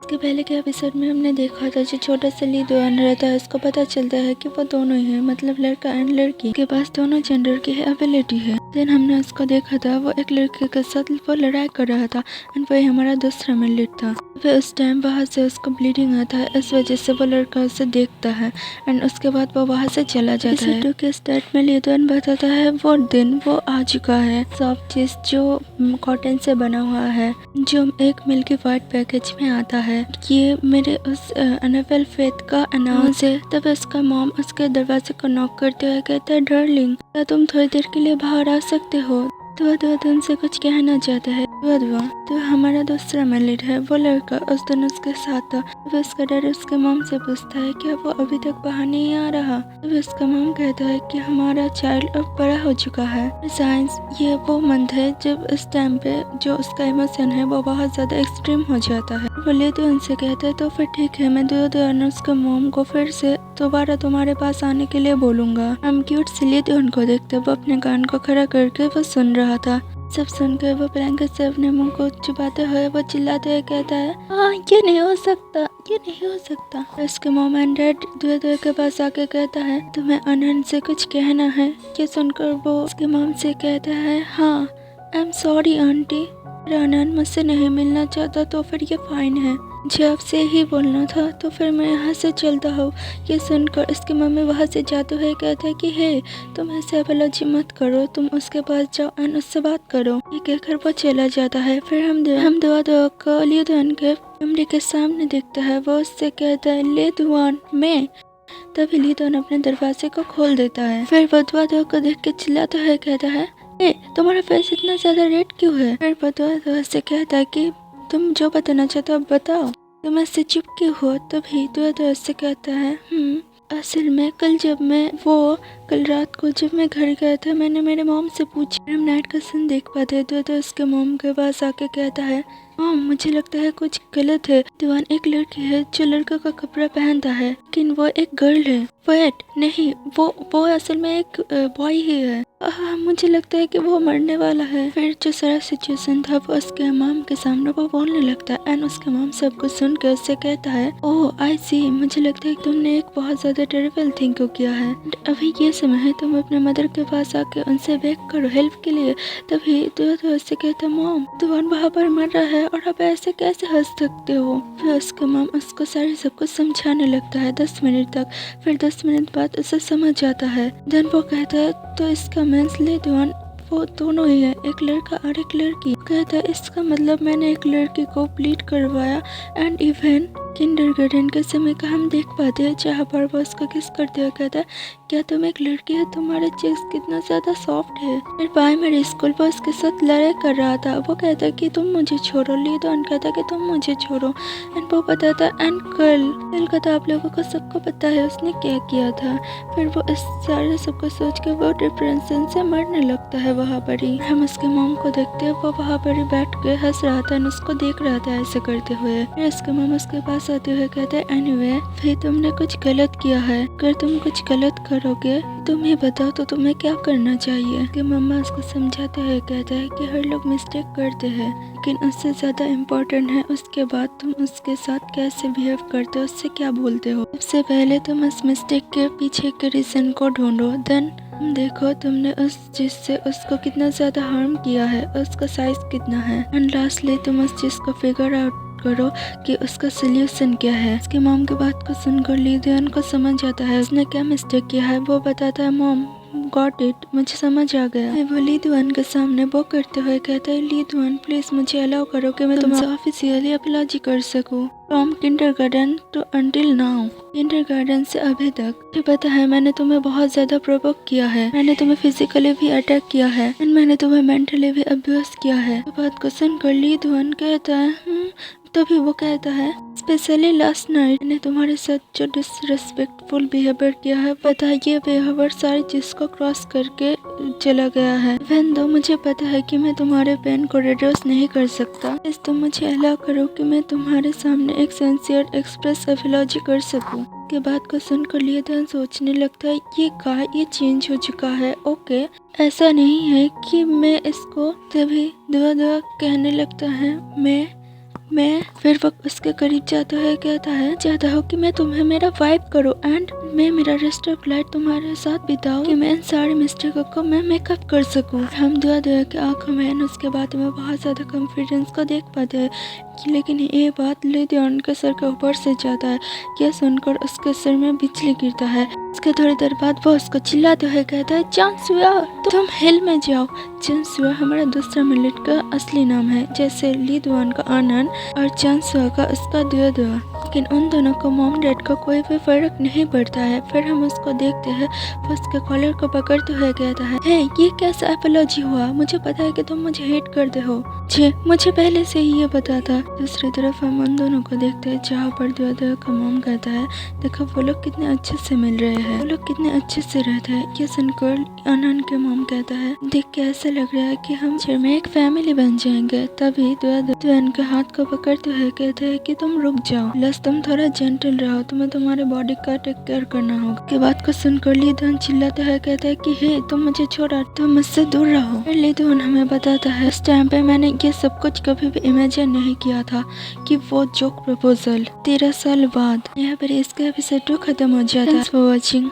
इसके पहले के एपिसोड में हमने देखा था जो छोटा सा ली दुआन रहता है उसको पता चलता है कि वो दोनों ही है, मतलब लड़का एंड लड़की के पास दोनों जेंडर की एबिलिटी है। देन हमने उसको देखा था वो एक लड़के के साथ वो लड़ाई कर रहा था एंड वही हमारा दूसरा मेन लीड था। फिर उस टाइम वहाँ से उसको ब्लीडिंग आता है, इस वजह से वो लड़का उसे देखता है एंड उसके बाद वो वहाँ से चला जाता है। एपिसोड के स्टार्ट में ली दुआन बताता है वो दिन वो आ चुका है, सॉफ्ट चीज जो कॉटन से बना हुआ है जो एक मिल्की वाइट पैकेज में आता है। ये मेरे उस एनाबेल फेथ का अनाउंस है। तब उसका मॉम उसके दरवाजे को नॉक करते हुए कहता है डार्लिंग क्या तुम थोड़ी देर के लिए बाहर आ सकते हो। दुआ उनसे कुछ कहना चाहता है। दुआ तो हमारा दूसरा मेन लीड है, वो लड़का उस दिन उसके साथ था। तब उसका डैड उसके मॉम से पूछता है कि वो अभी तक बाहर नहीं आ रहा। तब उसका मॉम कहता है कि हमारा चाइल्ड अब बड़ा हो चुका है। साइंस ये वो मंथ है जब इस टाइम पे जो उसका इमोशन है वो बहुत ज्यादा एक्सट्रीम हो जाता है। बोले तो उनसे कहता है तो फिर ठीक है, मैं दुआ उसके मॉम को फिर से दोबारा तुम्हारे पास आने के लिए बोलूंगा। हम क्यूट से लिए उनको देखते वो अपने कान को खड़ा करके वो सुन रहा था। सब सुनकर वो ब्लैंकेट से अपने मुंह को छुपाते हुए वो चिल्लाते हुए कहता है ये नहीं हो सकता, ये नहीं हो सकता। उसके मॉम एंड डैड दुआ के पास आके कहता है तुम्हें अनन से कुछ कहना है। ये सुनकर वो उसके मॉम से कहता है हाँ आई एम सॉरी आंटी, अनन मुझसे नहीं मिलना चाहता तो फिर ये फाइन है, मुझे आपसे ही बोलना था तो फिर मैं यहाँ से चलता हूँ। ये सुनकर उसकी मम्मी वहाँ से जाते हुए कहता है कि हे तुम ऐसे अपलॉजी मत करो, तुम उसके पास जाओ एंड उससे बात करो। ये कहकर वो चला जाता है। फिर हम दुआ को ली दुआन के कमरे के सामने देखता है। वो उससे कहता है ले दुआन मैं। तभी ली दुआन अपने दरवाजे को खोल देता है। फिर वो दुआ को देख के चिल्लाता है कहता है तुम्हारा फेस इतना ज्यादा रेड क्यों है। फिर वो दुआ से कहता है कि तुम जो बताना चाहते हो बताओ, तुम ऐसे चुप क्यों हो। तभी दुआ से कहता है असल में कल रात को जब मैं घर गया था मैंने मेरे मॉम से पूछा हम नाइट का सीन देख पाते हैं। दुआ उसके मॉम के पास आके कहता है मॉम मुझे लगता है कुछ गलत है। दुआन एक लड़की है जो लड़का का कपड़ा पहनता है लेकिन वो एक गर्ल है। वेट नहीं, वो असल में एक बॉय ही है। मुझे लगता है कि वो मरने वाला है। फिर जो सारा सिचुएशन था वो उसके मॉम के सामने वो बोलने लगता है एंड उसके मॉम सब कुछ सुन के उससे कहता है ओह आई सी, मुझे लगता है कि तुमने एक बहुत ज्यादा टेरिबल थिंग को किया है। अभी ये समय है तुम अपने मदर के पास आके उनसे बेग करो हेल्प के लिए। तभी दुआ उससे कहता है मॉम दुआन वहाँ पर मर रहा है और आप ऐसे कैसे हंस सकते हो। फिर उसका मॉम उसको सारी सब कुछ समझाने लगता है 10 मिनट तक। फिर 10 मिनट बाद उसे समझ आता है। देन वो कहता है तो इसका मीन्स ले दुआन वो दोनों ही है, एक लड़का और एक लड़की। कहता है इसका मतलब मैंने एक लड़की को ब्लीड करवाया एंड इवन किंडरगार्टन के समय का हम देख पाते हैं जहाँ पर वो उसको किस करते हुए कहता है क्या तुम एक लड़की है, तुम्हारे चेक्स कितना ज्यादा सॉफ्ट है। फिर प्राइमरी स्कूल पर उसके साथ लड़ाई कर रहा था। वो कहता है कि तुम मुझे छोड़ो, लीडोन कहता है कि तुम मुझे छोड़ो एंड वो बताता है एंड कल का तो आप लोगों को सबको पता है उसने क्या किया था। फिर वो इस सारे सबको सोच के वो डिप्रेशन से मरने लगता है। वहाँ पर ही हम उसके मॉम को देखते हैं, वो वहाँ पर ही बैठ के हंस रहा था उसको देख रहा था ऐसे करते हुए। फिर उसके मॉम उसके पास आते हुए कहते हैं एनीवे फिर तुमने कुछ गलत किया है, अगर तुम कुछ गलत करोगे तुम्हें बताओ तो तुम्हें क्या करना चाहिए। कि मम्मा उसको समझाते हुए कहता है कि हर लोग मिस्टेक करते हैं लेकिन उससे ज्यादा इम्पोर्टेंट है उसके बाद तुम उसके साथ कैसे बिहेव करते हो, उससे क्या बोलते हो। सबसे पहले तुम उस मिस्टेक के पीछे के रीजन को ढूंढो, देन देखो तुमने उस चीज से उसको कितना ज्यादा हार्म किया है, उसका साइज कितना है एंड लास्टली तुम उस चीज को फिगर आउट करो कि उसका सोल्यूशन क्या है। उसके मॉम की बात को सुनकर लीदियन को समझ आता है उसने क्या मिस्टेक किया है। वो बताता है मॉम गॉट इट, मुझे समझ आ गया। वो लीदुआन के सामने वो करते हुए कहता है लीदुआन प्लीज मुझे अलाउ करो कि मैं तुमसे ऑफिशियली अपलॉजी कर सकूं from kindergarten to until now. Kindergarten से अभी तक मुझे पता है मैंने तुम्हें बहुत ज्यादा प्रोवोक किया है, मैंने तुम्हें फिजिकली भी अटैक किया है एंड मैंने तुम्हें मेंटली भी अब्यूज किया है। बात को सुनकर लीदुआन कहता है तभी वो कहता है स्पेशली लास्ट नाइट मैंने तुम्हारे साथ जो डिसरेस्पेक्टफुल बिहेवियर किया है, पता है ये बिहेवियर सारी चीज को क्रॉस करके चला गया है। इवन दो मुझे पता है कि मैं तुम्हारे पेन को रिड्यूस नहीं कर सकता, इस तुम मुझे अलाउ करो कि मैं तुम्हारे सामने एक सिंसियर एक्सप्रेस अपॉलॉजी कर सकूं। के बात को सुनकर लीदुआन सोचने लगता है ये चेंज हो चुका है। ओके ऐसा नहीं है कि मैं इसको, तभी दुआ कहने लगता है मैं मैं फिर वो उसके करीब जाता है, कहता है चाहता हूँ कि मैं तुम्हें मेरा वाइफ करूँ एंड मैं मेरा रेस्ट ऑफ लाइफ तुम्हारे साथ बिताऊं कि मैं इन सारी मिस्टेकों को मैं मेकअप कर सकूं। हम दुआ की आंखों में उसके बाद में बहुत ज्यादा कॉन्फिडेंस को देख पाते हैं लेकिन ये बात लिडियन के सर के ऊपर से जाता है। यह सुनकर उसके सिर में बिजली गिरता है। उसके थोड़ी देर बाद वो उसको चिल्लाते हुए कहता है चांसुआ तुम हिल में जाओ। चांसुआ हमारा दूसरा मिनट का असली नाम है, जैसे लिडुआन का आनंद और चांसुआ का उसका दुआ। लेकिन उन दोनों को मॉम डैड को कोई भी फर्क नहीं पड़ता है। फिर हम उसको देखते हैं, वो उसके कॉलर को पकड़ते हुए कहता है हे ये कैसा एपोलॉजी हुआ, मुझे पता है कि तुम मुझे हेट करते हो, मुझे पहले से ही ये पता था। दूसरी तरफ हम उन दोनों को देखते हैं जहाँ पर दुआ का मॉम कहता है देखो वो लोग कितने अच्छे से मिल रहे हैं, वो लोग कितने अच्छे से रहते हैं। ये सुनकर आनंद के मॉम कहता है देख के ऐसा लग रहा है कि हम में एक फैमिली बन जाएंगे। तभी दुआ उनके हाथ को पकड़ते हुए कहते हैं कि तुम रुक जाओ, प्लस तुम थोड़ा जेंटल रहो, तुम्हें तुम्हारे बॉडी का टेक केयर करना होगा। के बात को सुनकर लिदुआन चिल्लाता है, कहता है कि हे तुम मुझे छोड़ा, तुम मुझसे दूर रहो। फिर लिदुआन हमें बताता है उस टाइम पे मैंने ये सब कुछ कभी भी इमेजिन नहीं किया था कि वो जोक प्रपोजल 13 साल बाद। यहाँ पर इसका एपिसोड 2 खत्म हो जाता है। Thanks for watching.